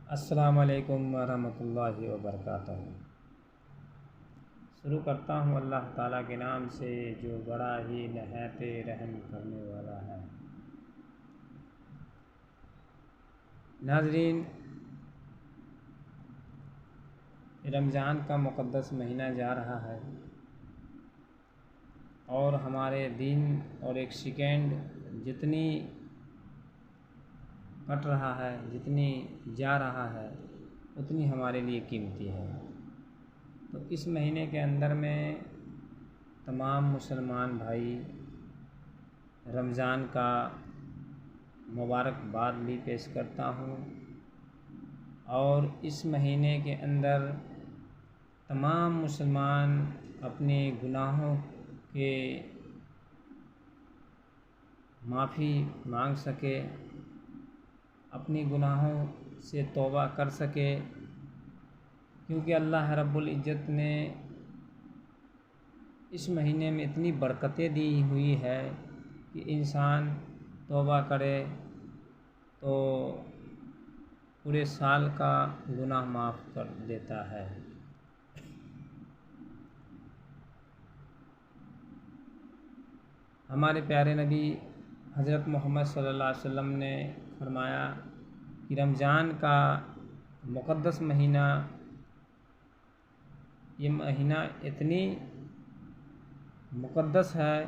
السلام علیکم ورحمۃ اللہ وبرکاتہ۔ شروع کرتا ہوں اللہ تعالیٰ کے نام سے جو بڑا ہی نہایت رحم کرنے والا ہے۔ ناظرین، رمضان کا مقدس مہینہ جا رہا ہے اور ہمارے دن اور ایک سیکنڈ جتنی کٹ رہا ہے، جتنی جا رہا ہے، اتنی ہمارے لیے قیمتی ہے۔ تو اس مہینے کے اندر میں تمام مسلمان بھائی رمضان کا مبارکباد بھی پیش کرتا ہوں، اور اس مہینے کے اندر تمام مسلمان اپنے گناہوں کے معافی مانگ سکے، اپنی گناہوں سے توبہ کر سکے، کیونکہ اللہ رب العزت نے اس مہینے میں اتنی برکتیں دی ہوئی ہے کہ انسان توبہ کرے تو پورے سال کا گناہ معاف کر دیتا ہے۔ ہمارے پیارے نبی حضرت محمد صلی اللہ علیہ وسلم نے فرمایا کہ رمضان کا مقدس مہینہ، یہ مہینہ اتنی مقدس ہے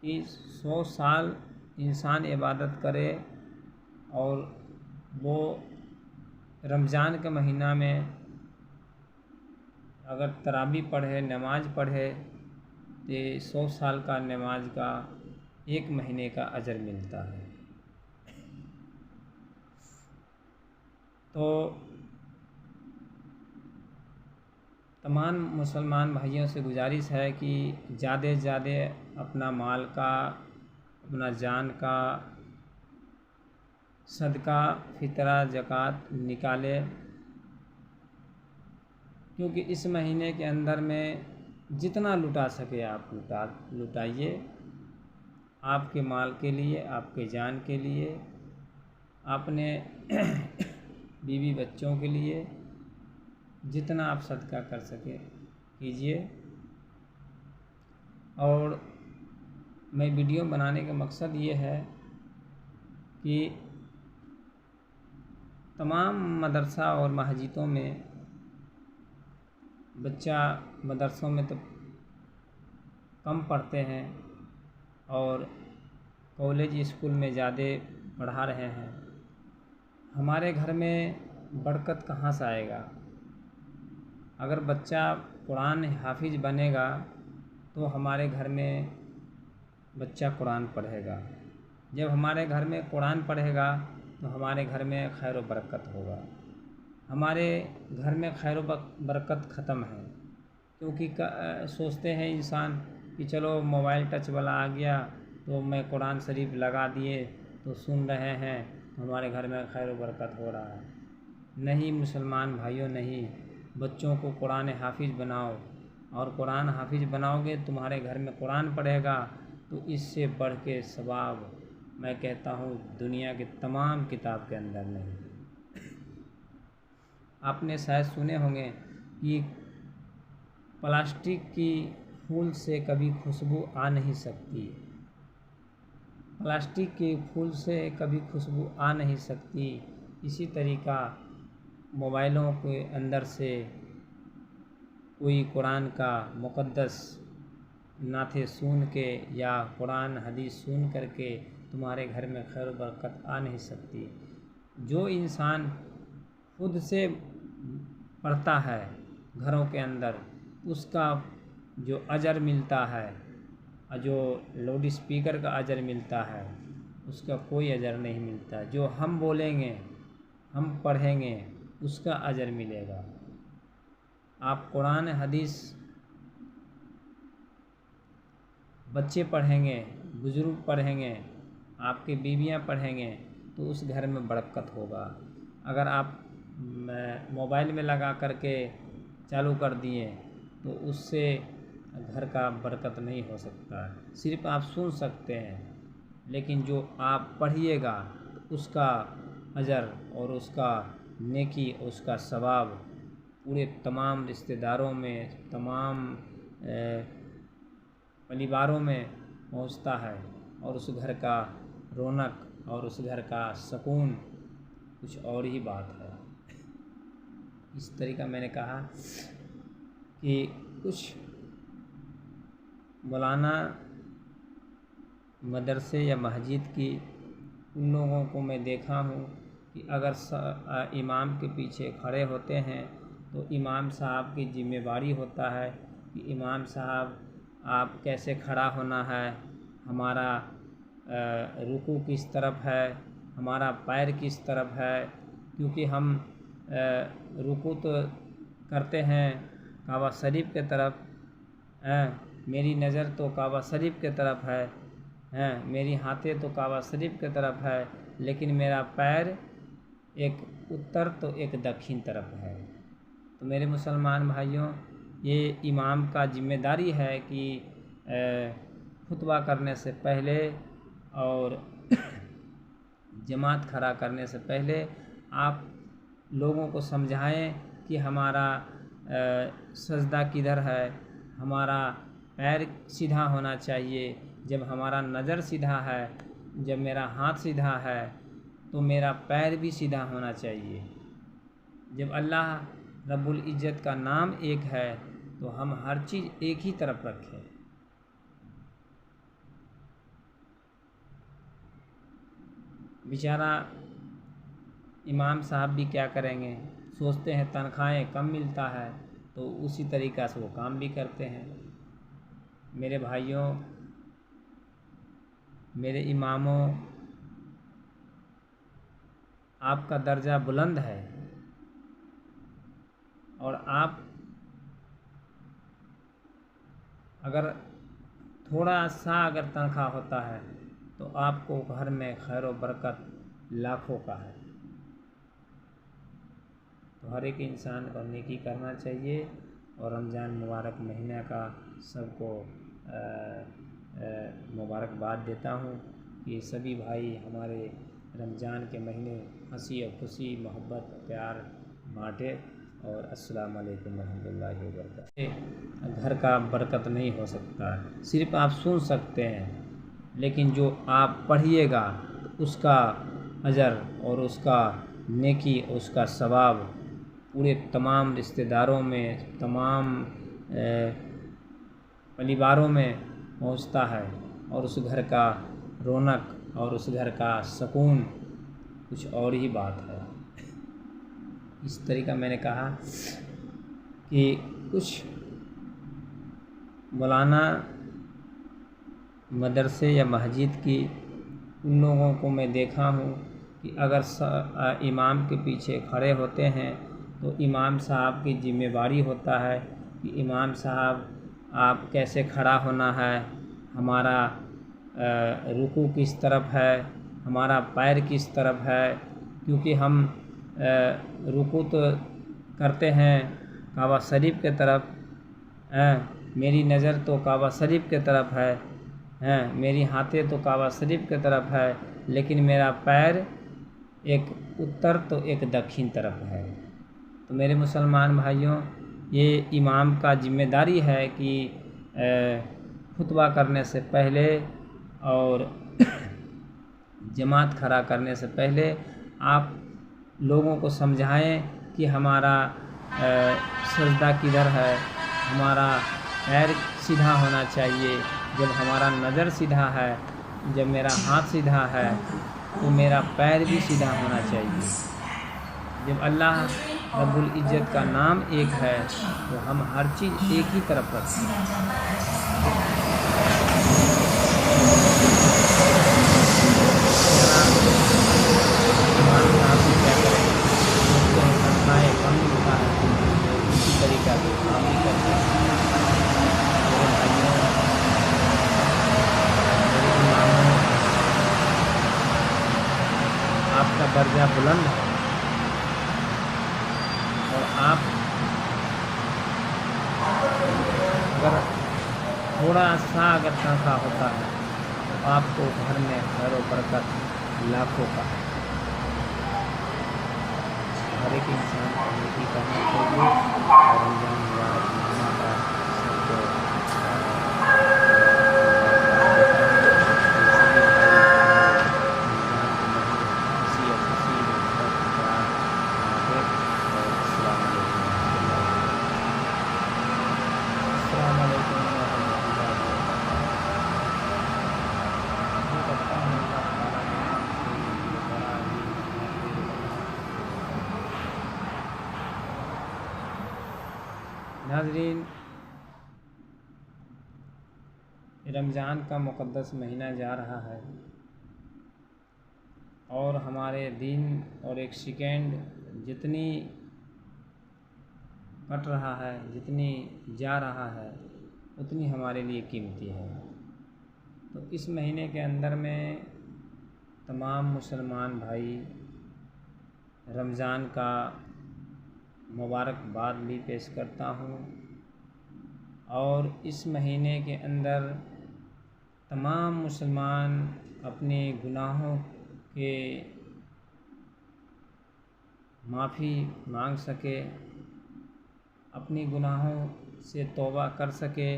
کہ 100 سال انسان عبادت کرے اور وہ رمضان کے مہینہ میں اگر تراویح پڑھے، نماز پڑھے تو 100 سال کا نماز کا ایک مہینے کا اجر ملتا ہے۔ تو تمام مسلمان بھائیوں سے گزارش ہے کہ زیادہ سے زیادہ اپنا مال کا، اپنا جان کا صدقہ، فطرہ، زکوٰۃ نکالے، کیونکہ اس مہینے کے اندر میں جتنا لٹا سکے آپ لٹائیے، آپ کے مال کے لیے، آپ کے جان کے لیے، اپنے بیوی بچوں کے لیے جتنا آپ صدقہ کر سکے کیجیے۔ اور میں ویڈیو بنانے کا مقصد یہ ہے کہ تمام مدرسہ اور مسجدوں میں بچہ مدرسوں میں تو کم پڑھتے ہیں اور کالج اسکول میں زیادہ پڑھا رہے ہیں۔ ہمارے گھر میں برکت کہاں سے آئے گا؟ اگر بچہ قرآن حافظ بنے گا تو ہمارے گھر میں بچہ قرآن پڑھے گا۔ جب ہمارے گھر میں قرآن پڑھے گا تو ہمارے گھر میں خیر و برکت ہوگا۔ ہمارے گھر میں خیر و برکت ختم ہے، کیونکہ سوچتے ہیں انسان کہ چلو موبائل ٹچ والا آ گیا تو میں قرآن شریف لگا دیے تو سن رہے ہیں، ہمارے گھر میں خیر و برکت ہو رہا ہے۔ نہیں مسلمان بھائیوں، نہیں، بچوں کو قرآن حافظ بناؤ، اور قرآن حافظ بناؤ گے، تمہارے گھر میں قرآن پڑھے گا تو اس سے بڑھ کے ثواب میں کہتا ہوں دنیا کے تمام کتاب کے اندر نہیں۔ آپ نے شاید سنے ہوں گے کہ پلاسٹک کی پھول سے کبھی خوشبو آ نہیں سکتی، پلاسٹک کے پھول سے کبھی خوشبو آ نہیں سکتی۔ اسی طریقہ موبائلوں کے اندر سے کوئی قرآن کا مقدس نعتیں سن کے یا قرآن حدیث سن کر کے تمہارے گھر میں خیر و برکت آ نہیں سکتی۔ جو انسان خود سے پڑھتا ہے گھروں کے اندر، اس کا جو اجر ملتا ہے اور جو لاؤڈ اسپیکر کا اجر ملتا ہے، اس کا کوئی اجر نہیں ملتا۔ جو ہم بولیں گے، ہم پڑھیں گے، اس کا اجر ملے گا۔ آپ قرآن حدیث بچے پڑھیں گے، بزرگ پڑھیں گے، آپ کی بیویاں پڑھیں گے تو اس گھر میں برکت ہوگا۔ اگر آپ موبائل میں لگا کر کے چالو کر دیے تو اس سے گھر کا برکت نہیں ہو سکتا ہے، صرف آپ سن سکتے ہیں، لیکن جو آپ پڑھیے گا اس کا اجر اور اس کا نیکی اور اس کا ثواب پورے تمام رشتہ داروں میں، تمام پریواروں میں پہنچتا ہے، اور اس گھر کا رونق اور اس گھر کا سکون کچھ اور ہی بات ہے۔ اس طریقہ میں نے کہا کہ کچھ مولانا مدرسے یا مسجد کی ان لوگوں کو میں دیکھا ہوں کہ اگر امام کے پیچھے کھڑے ہوتے ہیں تو امام صاحب کی ذمہ داری ہوتا ہے کہ امام صاحب آپ کیسے کھڑا ہونا ہے، ہمارا رکوع کس طرف ہے، ہمارا پیر کس طرف ہے، کیونکہ ہم رکوع تو کرتے ہیں کعبہ شریف کے طرف، میری نظر تو کعبہ شریف کے طرف ہے، میری ہاتھیں تو کعبہ شریف کے طرف ہے، لیکن میرا پیر ایک اتر تو ایک دکھن طرف ہے۔ تو میرے مسلمان بھائیوں، یہ امام کا ذمہ داری ہے کہ خطبہ کرنے سے پہلے اور جماعت کھڑا کرنے سے پہلے آپ لوگوں کو سمجھائیں کہ ہمارا سجدہ کدھر ہے، ہمارا پیر سیدھا ہونا چاہیے۔ جب ہمارا نظر سیدھا ہے، جب میرا ہاتھ سیدھا ہے تو میرا پیر بھی سیدھا ہونا چاہیے۔ جب اللہ رب العزت کا نام ایک ہے تو ہم ہر چیز ایک ہی طرف رکھیں۔ بیچارہ امام صاحب بھی کیا کریں گے، سوچتے ہیں تنخواہیں کم ملتا ہے تو اسی طریقہ سے وہ کام بھی کرتے ہیں۔ میرے بھائیوں، میرے اماموں، آپ کا درجہ بلند ہے، اور آپ اگر تھوڑا سا اگر تنخواہ ہوتا ہے تو آپ کو گھر میں خیر و برکت لاکھوں کا ہے۔ تو ہر ایک انسان کو نیکی کرنا چاہیے، اور رمضان مبارک مہینہ کا سب کو مبارکباد دیتا ہوں کہ سبھی بھائی ہمارے رمضان کے مہینے ہنسی اور خوشی، محبت، پیار بانٹے، اور السلام علیکم ورحمۃ اللہ وبرکاتہ۔ گھر کا برکت نہیں ہو سکتا، صرف آپ سن سکتے ہیں، لیکن جو آپ پڑھیے گا اس کا اجر اور اس کا نیکی اور اس کا ثواب پورے تمام رشتہ داروں میں، تمام پریواروں میں پہنچتا ہے، اور اس گھر کا رونق اور اس گھر کا سکون کچھ اور ہی بات ہے۔ اس طریقہ میں نے کہا کہ کچھ مولانا مدرسے یا مسجد کی ان لوگوں کو میں دیکھا ہوں کہ اگر امام کے پیچھے کھڑے ہوتے ہیں تو امام صاحب کی ذمہ داری ہوتا ہے کہ امام صاحب آپ کیسے کھڑا ہونا ہے، ہمارا رکوع کس طرف ہے، ہمارا پیر کس طرف ہے، کیونکہ ہم رکوع تو کرتے ہیں کعبہ شریف کے طرف، میری نظر تو کعبہ شریف کے طرف ہے، میری ہاتھیں تو کعبہ شریف کے طرف ہے، لیکن میرا پیر ایک اتر تو ایک دکھن طرف ہے۔ تو میرے مسلمان بھائیوں، یہ امام کا ذمہ داری ہے کہ خطبہ کرنے سے پہلے اور جماعت کھڑا کرنے سے پہلے آپ لوگوں کو سمجھائیں کہ ہمارا سجدہ کدھر ہے، ہمارا پیر سیدھا ہونا چاہیے۔ جب ہمارا نظر سیدھا ہے، جب میرا ہاتھ سیدھا ہے تو میرا پیر بھی سیدھا ہونا چاہیے۔ جب اللہ رب العزت کا نام ایک ہے تو ہم ہر چیز ایک ہی طرف رکھتے ہیں۔ امام صاحب بھی کیا کریں گے، سوچتے ہیں تنخواہیں کم ملتا ہے تو اسی طریقہ سے کام بھی کرتے ہیں۔ میرے بھائیوں، میرے اماموں، آپ کا درجہ بلند ہے، اور آپ اگر تھوڑا سا اگر تنخواہ ہوتا ہے تو آپ کو گھر میں خیر و برکت لاکھوں کا ہے۔ ہر ایک انسان کو نیکی کرنا چاہیے اور رمضان مبارک مہینہ کا سب کو مبارکباد دیتا ہوں۔ ایسے ہی بھائی ہمارے رمضان کے مہینے خوشی اور خوشی محبت پیار بانٹے اور السلام علیکم ورحمۃ اللہ وبرکاتہ۔ السلام علیکم ورحمۃ اللہ وبرکاتہ۔ یہ کرتا ہوں اللہ تعالیٰ نے آپ سے یہ بڑا ہی مغفر بنا۔ ناظرین، رمضان کا مقدس مہینہ جا رہا ہے اور ہمارے دن اور ایک سیکنڈ جتنی کٹ رہا ہے، جتنی جا رہا ہے، اتنی ہمارے لیے قیمتی ہے۔ تو اس مہینے کے اندر میں تمام مسلمان بھائی رمضان کا مبارکباد بھی پیش کرتا ہوں، اور اس مہینے کے اندر تمام مسلمان اپنے گناہوں کے معافی مانگ سکے، اپنی گناہوں سے توبہ کر سکے،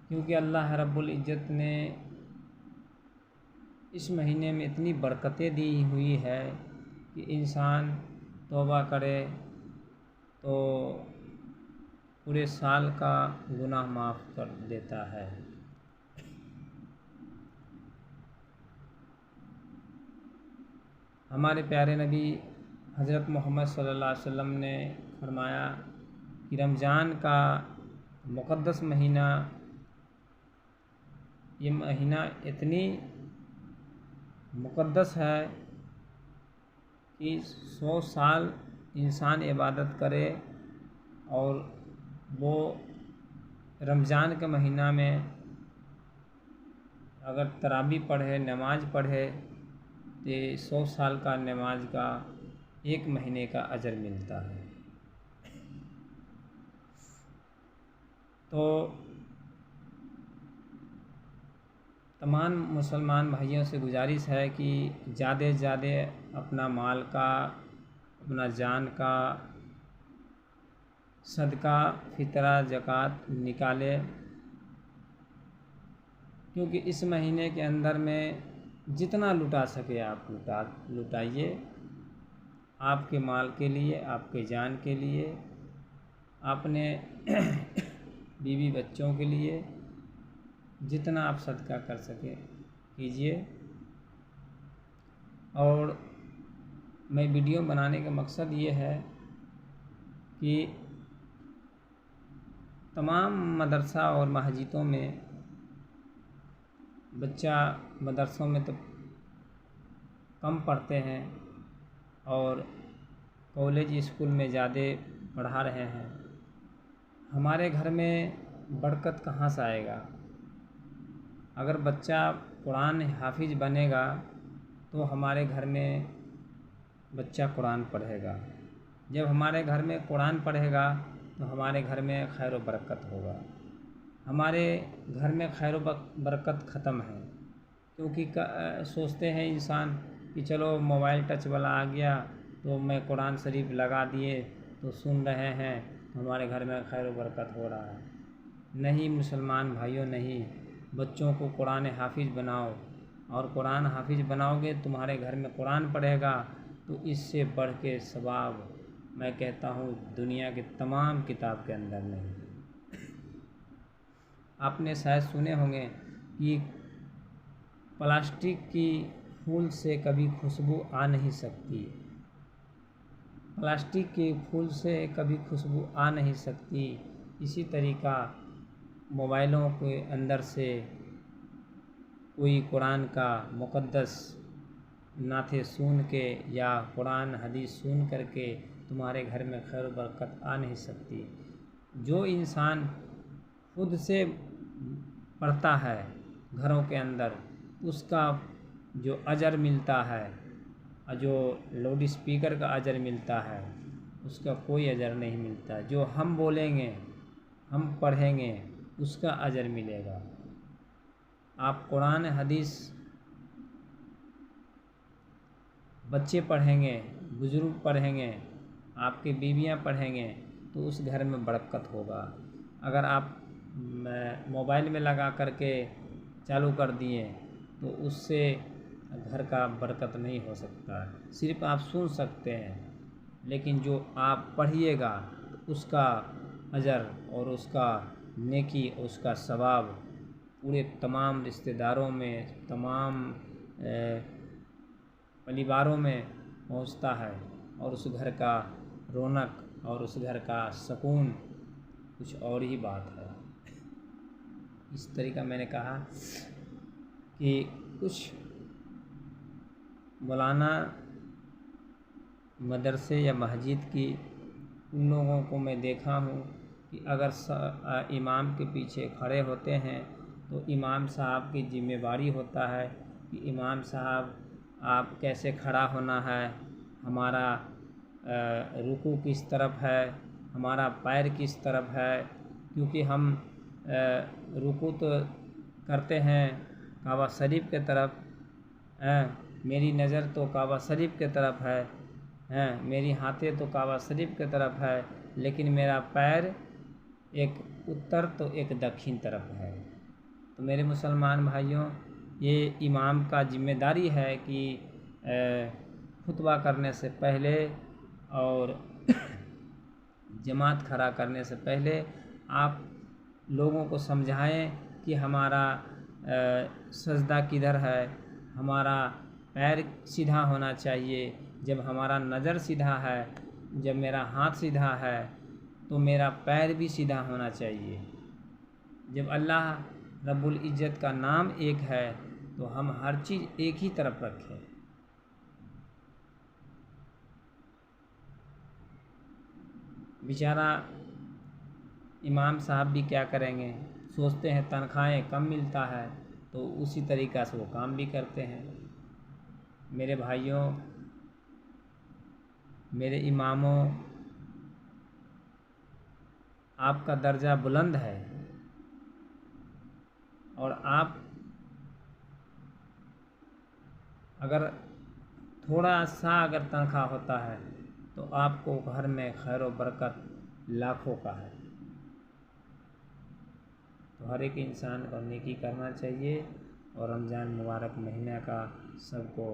کیونکہ اللہ رب العزت نے اس مہینے میں اتنی برکتیں دی ہوئی ہے کہ انسان توبہ کرے تو پورے سال کا گناہ معاف کر دیتا ہے۔ ہمارے پیارے نبی حضرت محمد صلی اللہ علیہ وسلم نے فرمایا کہ رمضان کا مقدس مہینہ، یہ مہینہ اتنی مقدس ہے کہ 100 سال انسان عبادت کرے اور وہ رمضان کے مہینہ میں اگر تراویح پڑھے، نماز پڑھے تو 100 سال کا نماز کا 1 مہینے کا اجر ملتا ہے۔ تو تمام مسلمان بھائیوں سے گزارش ہے کہ زیادہ سے زیادہ اپنا مال کا، اپنا جان کا صدقہ، فطرہ، زکوٰۃ نکالے، کیونکہ اس مہینے کے اندر میں جتنا لٹا سکے آپ لٹائیے، آپ کے مال کے لیے، آپ کے جان کے لیے، اپنے بیوی بچوں کے لیے جتنا آپ صدقہ کر سکیں کیجیے۔ اور میں ویڈیو بنانے کا مقصد یہ ہے کہ تمام مدرسہ اور مسجدوں میں بچہ مدرسوں میں تو کم پڑھتے ہیں اور کالج اسکول میں زیادہ پڑھا رہے ہیں۔ ہمارے گھر میں برکت کہاں سے آئے گا؟ اگر بچہ قرآن حافظ بنے گا تو ہمارے گھر میں بچہ قرآن پڑھے گا۔ جب ہمارے گھر میں قرآن پڑھے گا تو ہمارے گھر میں خیر و برکت ہوگا۔ ہمارے گھر میں خیر و برکت ختم ہے، کیونکہ سوچتے ہیں انسان کہ چلو موبائل ٹچ والا آ گیا تو میں قرآن شریف لگا دیے تو سن رہے ہیں، ہمارے گھر میں خیر و برکت ہو رہا ہے۔ نہیں مسلمان بھائیوں، نہیں، بچوں کو قرآن حافظ بناؤ، اور قرآن حافظ بناؤ گے، تمہارے گھر میں قرآن پڑھے گا تو اس سے بڑھ کے ثواب میں کہتا ہوں دنیا کے تمام کتاب کے اندر نہیں۔ آپ نے شاید سنے ہوں گے کہ پلاسٹک کی پھول سے کبھی خوشبو آ نہیں سکتی، پلاسٹک کے پھول سے کبھی خوشبو آ نہیں سکتی۔ اسی طریقہ موبائلوں کے اندر سے کوئی قرآن کا مقدس نعتیں سن کے یا قرآن حدیث سن کر کے تمہارے گھر میں خیر و برکت آ نہیں سکتی۔ جو انسان خود سے پڑھتا ہے گھروں کے اندر، اس کا جو اجر ملتا ہے اور جو لاؤڈ اسپیکر کا اجر ملتا ہے، اس کا کوئی اجر نہیں ملتا۔ جو ہم بولیں گے، ہم پڑھیں گے، اس کا اجر ملے گا۔ آپ قرآن حدیث بچے پڑھیں گے، بزرگ پڑھیں گے، آپ کی بیویاں پڑھیں گے تو اس گھر میں برکت ہوگا۔ اگر آپ موبائل میں لگا کر کے چالو کر دیے تو اس سے گھر کا برکت نہیں ہو سکتا، صرف آپ سن سکتے ہیں، لیکن جو آپ پڑھیے گا اس کا اجر اور اس کا نیکی اور اس کا ثواب پورے تمام رشتہ داروں میں، تمام پریواروں میں پہنچتا ہے، اور اس گھر کا رونق اور اس گھر کا سکون کچھ اور ہی بات ہے۔ اس طریقہ میں نے کہا کہ کچھ مولانا مدرسے یا مسجد کی ان لوگوں کو میں دیکھا ہوں کہ اگر امام کے پیچھے کھڑے ہوتے ہیں تو امام صاحب کی ذمہ داری ہوتا ہے کہ امام صاحب آپ کیسے کھڑا ہونا ہے، ہمارا رکوع کس طرف ہے، ہمارا پیر کس طرف ہے، کیونکہ ہم رکوع تو کرتے ہیں کعبہ شریف کے طرف، میری نظر تو کعبہ شریف کے طرف ہے، میری ہاتھیں تو کعبہ شریف کے طرف ہے، لیکن میرا پیر ایک اتر تو ایک دکھن طرف ہے۔ تو میرے مسلمان بھائیوں، یہ امام کا ذمہ داری ہے کہ خطبہ کرنے سے پہلے اور جماعت کھڑا کرنے سے پہلے آپ لوگوں کو سمجھائیں کہ ہمارا سجدہ کدھر ہے، ہمارا پیر سیدھا ہونا چاہیے۔ جب ہمارا نظر سیدھا ہے، جب میرا ہاتھ سیدھا ہے تو میرا پیر بھی سیدھا ہونا چاہیے۔ جب اللہ رب العزت کا نام ایک ہے تو ہم ہر چیز ایک ہی طرف رکھیں۔ بیچارہ امام صاحب بھی کیا کریں گے، سوچتے ہیں تنخواہیں کم ملتا ہے تو اسی طریقہ سے وہ کام بھی کرتے ہیں۔ میرے بھائیوں، میرے اماموں، آپ کا درجہ بلند ہے، اور آپ اگر تھوڑا سا اگر تنخواہ ہوتا ہے تو آپ کو گھر میں خیر و برکت لاکھوں کا ہے۔ تو ہر ایک انسان کو نیکی کرنا چاہیے، اور رمضان مبارک مہینہ کا سب کو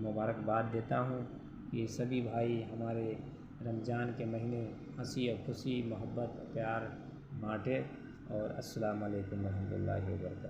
مبارکباد دیتا ہوں کہ سبھی بھائی ہمارے رمضان کے مہینے ہنسی اور خوشی، محبت، پیار بانٹے، اور السلام علیکم ورحمۃ اللہ وبرکاتہ۔